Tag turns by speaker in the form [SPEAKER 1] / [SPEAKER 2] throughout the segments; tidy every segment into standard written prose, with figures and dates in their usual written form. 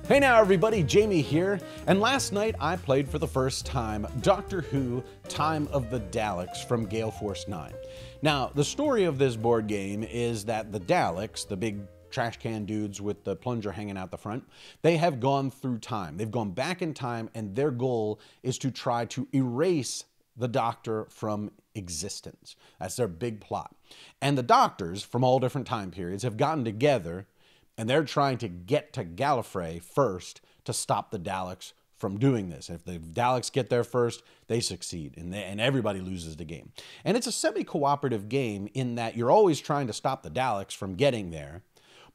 [SPEAKER 1] Hey now everybody, Jamie here, and last night I played for the first time Doctor Who Time of the Daleks from Gale Force 9. Now, the story of this board game is that the Daleks, the big trash can dudes with the plunger hanging out the front, they have gone through time. They've gone back in time, and their goal is to try to erase the Doctor from existence. That's their big plot. And the Doctors from all different time periods have gotten together, and they're trying to get to Gallifrey first to stop the Daleks from doing this. If the Daleks get there first, they succeed, and everybody loses the game. And it's a semi-cooperative game in that you're always trying to stop the Daleks from getting there,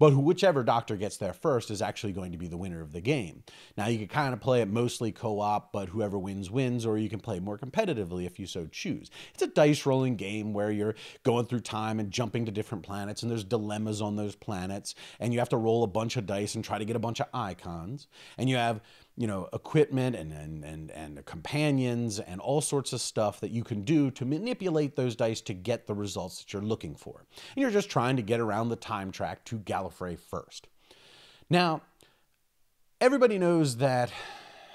[SPEAKER 1] but whichever Doctor gets there first is actually going to be the winner of the game. Now, you can kind of play it mostly co-op, but whoever wins, wins, or you can play more competitively if you so choose. It's a dice-rolling game where you're going through time and jumping to different planets, and there's dilemmas on those planets, and you have to roll a bunch of dice and try to get a bunch of icons. And you have, equipment and companions and all sorts of stuff that you can do to manipulate those dice to get the results that you're looking for. And you're just trying to get around the time track to Gallifrey first. Now, everybody knows that,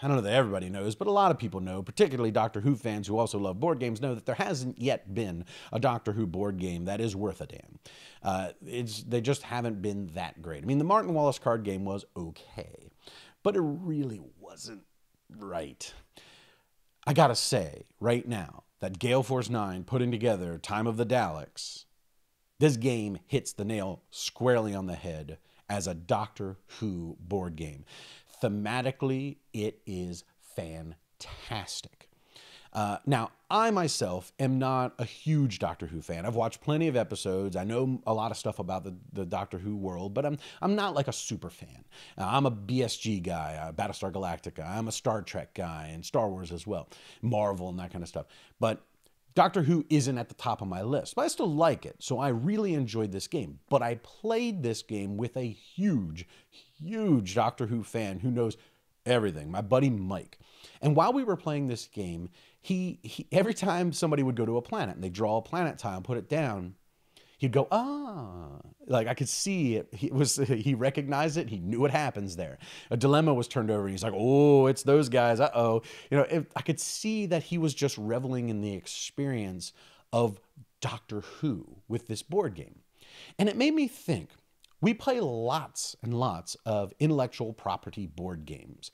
[SPEAKER 1] I don't know that everybody knows, but a lot of people know, particularly Doctor Who fans who also love board games, know that there hasn't yet been a Doctor Who board game that is worth a damn. They just haven't been that great. I mean, the Martin Wallace card game was okay, but it really wasn't right. I gotta say, right now, that Gale Force 9 putting together Time of the Daleks, this game hits the nail squarely on the head as a Doctor Who board game. Thematically, it is fantastic. Now, I myself am not a huge Doctor Who fan. I've watched plenty of episodes. I know a lot of stuff about the Doctor Who world, but I'm not like a super fan. I'm a BSG guy, a Battlestar Galactica. I'm a Star Trek guy, and Star Wars as well, Marvel and that kind of stuff. But Doctor Who isn't at the top of my list, but I still like it. So I really enjoyed this game. But I played this game with a huge, huge Doctor Who fan who knows everything, my buddy Mike. And while we were playing this game, he every time somebody would go to a planet and they draw a planet tile and put it down, he'd go, ah, like I could see it. He recognized it. He knew what happens there. A dilemma was turned over and he's like, oh, it's those guys. Uh-oh. I could see that he was just reveling in the experience of Doctor Who with this board game. And it made me think, we play lots and lots of intellectual property board games.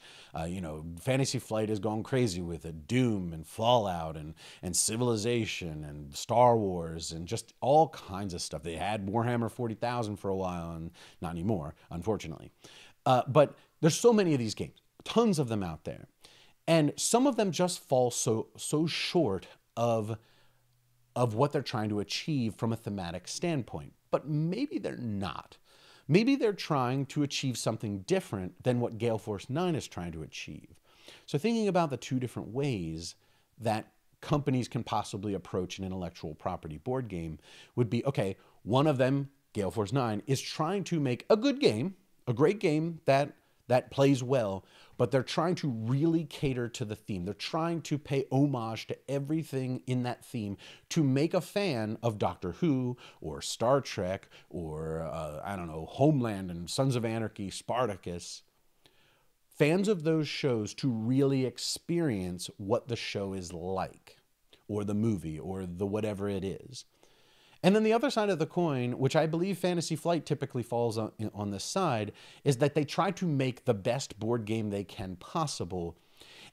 [SPEAKER 1] Fantasy Flight has gone crazy with it. Doom and Fallout and Civilization and Star Wars and just all kinds of stuff. They had Warhammer 40,000 for a while, and not anymore, unfortunately. But there's so many of these games, tons of them out there. And some of them just fall so short of what they're trying to achieve from a thematic standpoint. But maybe they're not. Maybe they're trying to achieve something different than what Gale Force 9 is trying to achieve. So thinking about the two different ways that companies can possibly approach an intellectual property board game would be, okay, one of them, Gale Force 9, is trying to make a good game, a great game that plays well, but they're trying to really cater to the theme. They're trying to pay homage to everything in that theme to make a fan of Doctor Who or Star Trek or, Homeland and Sons of Anarchy, Spartacus. Fans of those shows to really experience what the show is like, or the movie, or the whatever it is. And then the other side of the coin, which I believe Fantasy Flight typically falls on this side, is that they try to make the best board game they can possible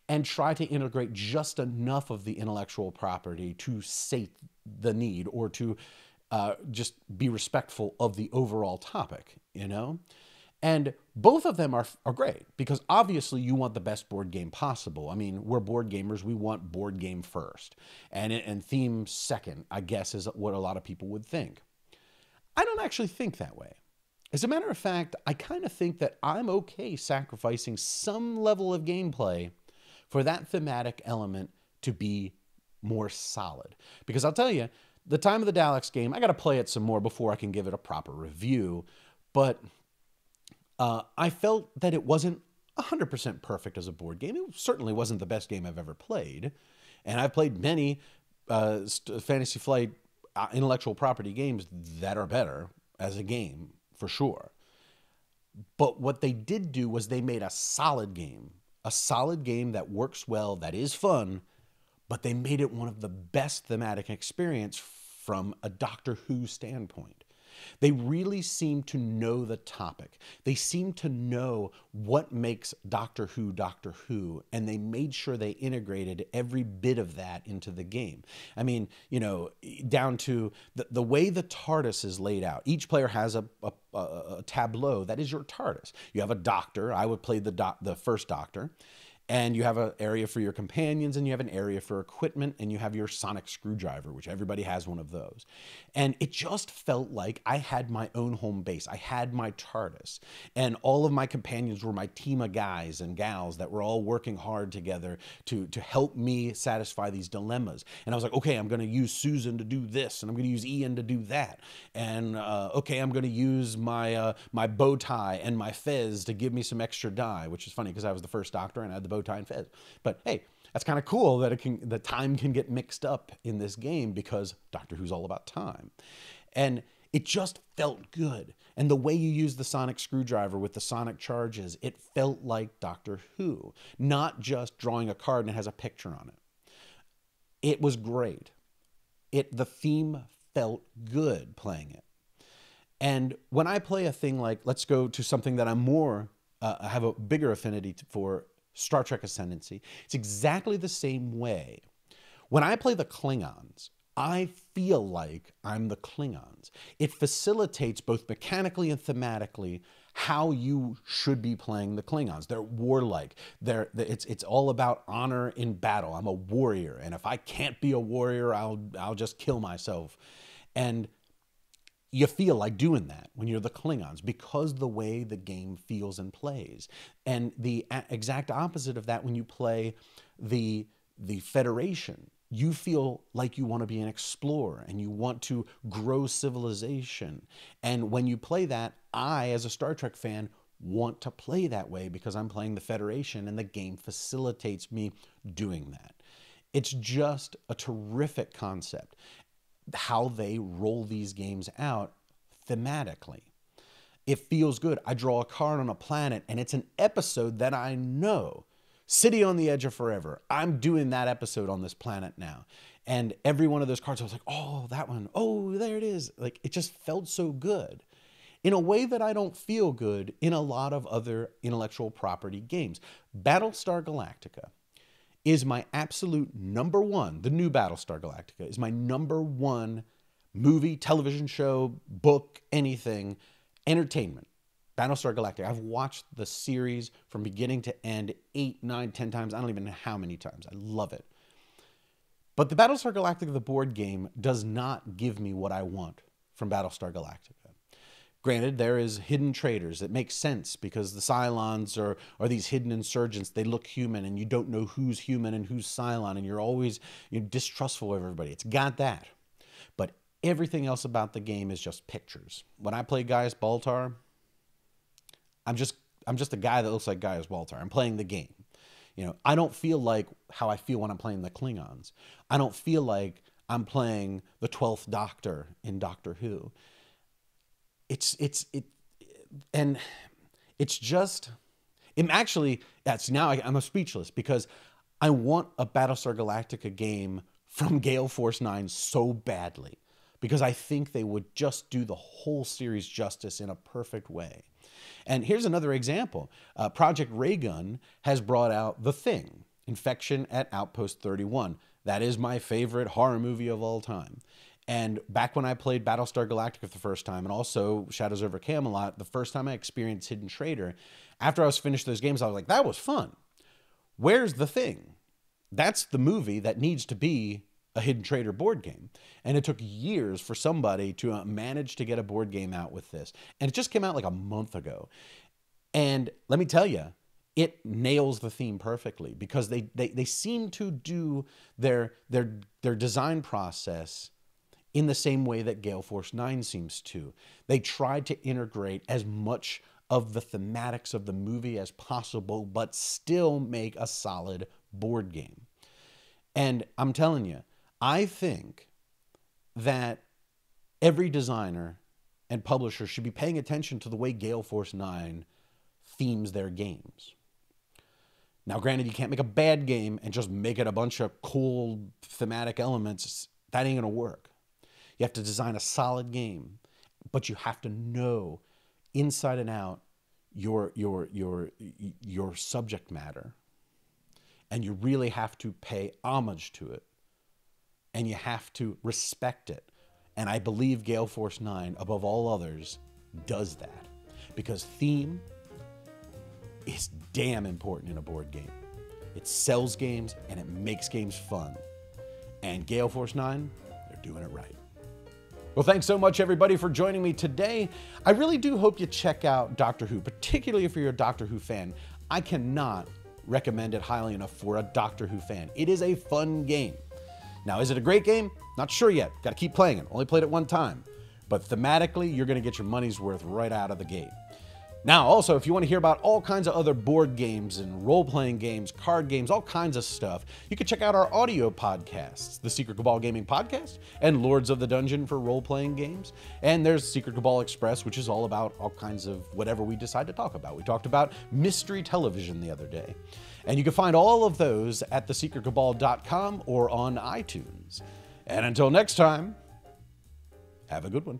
[SPEAKER 1] and try to integrate just enough of the intellectual property to sate the need or to just be respectful of the overall topic, And both of them are great because obviously you want the best board game possible. I mean, we're board gamers. We want board game first and theme second, I guess, is what a lot of people would think. I don't actually think that way. As a matter of fact, I kind of think that I'm okay sacrificing some level of gameplay for that thematic element to be more solid. Because I'll tell you, the Time of the Daleks game, I got to play it some more before I can give it a proper review. But I felt that it wasn't 100% perfect as a board game. It certainly wasn't the best game I've ever played. And I've played many Fantasy Flight intellectual property games that are better as a game, for sure. But what they did do was they made a solid game that works well, that is fun, but they made it one of the best thematic experience from a Doctor Who standpoint. They really seem to know the topic. They seem to know what makes Doctor Who, and they made sure they integrated every bit of that into the game. I mean, you know, down to the way the TARDIS is laid out. Each player has a tableau that is your TARDIS. You have a doctor. I would play the first Doctor. And you have an area for your companions, and you have an area for equipment, and you have your sonic screwdriver, which everybody has one of those. And it just felt like I had my own home base. I had my TARDIS, and all of my companions were my team of guys and gals that were all working hard together to help me satisfy these dilemmas. And I was like, okay, I'm going to use Susan to do this, and I'm going to use Ian to do that. And okay, I'm going to use my my bow tie and my fez to give me some extra die, which is funny because I was the first Doctor and I had the bow tie and fez. But hey, that's kind of cool that the time can get mixed up in this game because Doctor Who's all about time. And it just felt good. And the way you use the sonic screwdriver with the sonic charges, it felt like Doctor Who, not just drawing a card and it has a picture on it. It was great. The theme felt good playing it. And when I play a thing like, let's go to something that I'm more, I have a bigger affinity for, Star Trek Ascendancy. It's exactly the same way. When I play the Klingons, I feel like I'm the Klingons. It facilitates both mechanically and thematically how you should be playing the Klingons. They're warlike. It's all about honor in battle. I'm a warrior, and if I can't be a warrior, I'll just kill myself. And you feel like doing that when you're the Klingons because the way the game feels and plays. And the exact opposite of that when you play the Federation. You feel like you want to be an explorer and you want to grow civilization. And when you play that, I, as a Star Trek fan, want to play that way because I'm playing the Federation and the game facilitates me doing that. It's just a terrific concept how they roll these games out thematically. It feels good. I draw a card on a planet and it's an episode that I know. City on the Edge of Forever. I'm doing that episode on this planet now. And every one of those cards, I was like, oh, that one. Oh, there it is. Like, it just felt so good in a way that I don't feel good in a lot of other intellectual property games. Battlestar Galactica is my absolute number one. The new Battlestar Galactica is my number one movie, television show, book, anything, entertainment. Battlestar Galactica. I've watched the series from beginning to end 8, 9, 10 times. I don't even know how many times. I love it. But the Battlestar Galactica, the board game, does not give me what I want from Battlestar Galactica. Granted, there is hidden traitors. It makes sense because the Cylons are these hidden insurgents. They look human and you don't know who's human and who's Cylon and you're distrustful of everybody. It's got that. But everything else about the game is just pictures. When I play Gaius Baltar, I'm just a guy that looks like Gaius Baltar. I'm playing the game. You know, I don't feel like how I feel when I'm playing the Klingons. I don't feel like I'm playing the 12th Doctor in Doctor Who. I'm speechless because I want a Battlestar Galactica game from Gale Force 9 so badly because I think they would just do the whole series justice in a perfect way. And here's another example. Project Raygun has brought out The Thing, Infection at Outpost 31. That is my favorite horror movie of all time. And back when I played Battlestar Galactica for the first time, and also Shadows over Camelot, the first time I experienced Hidden Traitor, after I was finished those games, I was like, that was fun. Where's The Thing? That's the movie that needs to be a Hidden Traitor board game. And it took years for somebody to manage to get a board game out with this. And it just came out like a month ago. And let me tell you, it nails the theme perfectly because they seem to do their design process in the same way that Gale Force 9 seems to. They tried to integrate as much of the thematics of the movie as possible, but still make a solid board game. And I'm telling you, I think that every designer and publishers should be paying attention to the way Gale Force 9 themes their games. Now, granted, you can't make a bad game and just make it a bunch of cool thematic elements. That ain't gonna work. You have to design a solid game, but you have to know inside and out your subject matter, and you really have to pay homage to it, and you have to respect it. And I believe Gale Force 9, above all others, does that, because theme is damn important in a board game. It sells games and it makes games fun. And Gale Force 9, they're doing it right. Well, thanks so much, everybody, for joining me today. I really do hope you check out Doctor Who, particularly if you're a Doctor Who fan. I cannot recommend it highly enough for a Doctor Who fan. It is a fun game. Now, is it a great game? Not sure yet. Got to keep playing it. Only played it one time. But thematically, you're going to get your money's worth right out of the gate. Now, also, if you want to hear about all kinds of other board games and role-playing games, card games, all kinds of stuff, you can check out our audio podcasts, the Secret Cabal Gaming Podcast and Lords of the Dungeon for role-playing games. And there's Secret Cabal Express, which is all about all kinds of whatever we decide to talk about. We talked about mystery television the other day. And you can find all of those at thesecretcabal.com or on iTunes. And until next time, have a good one.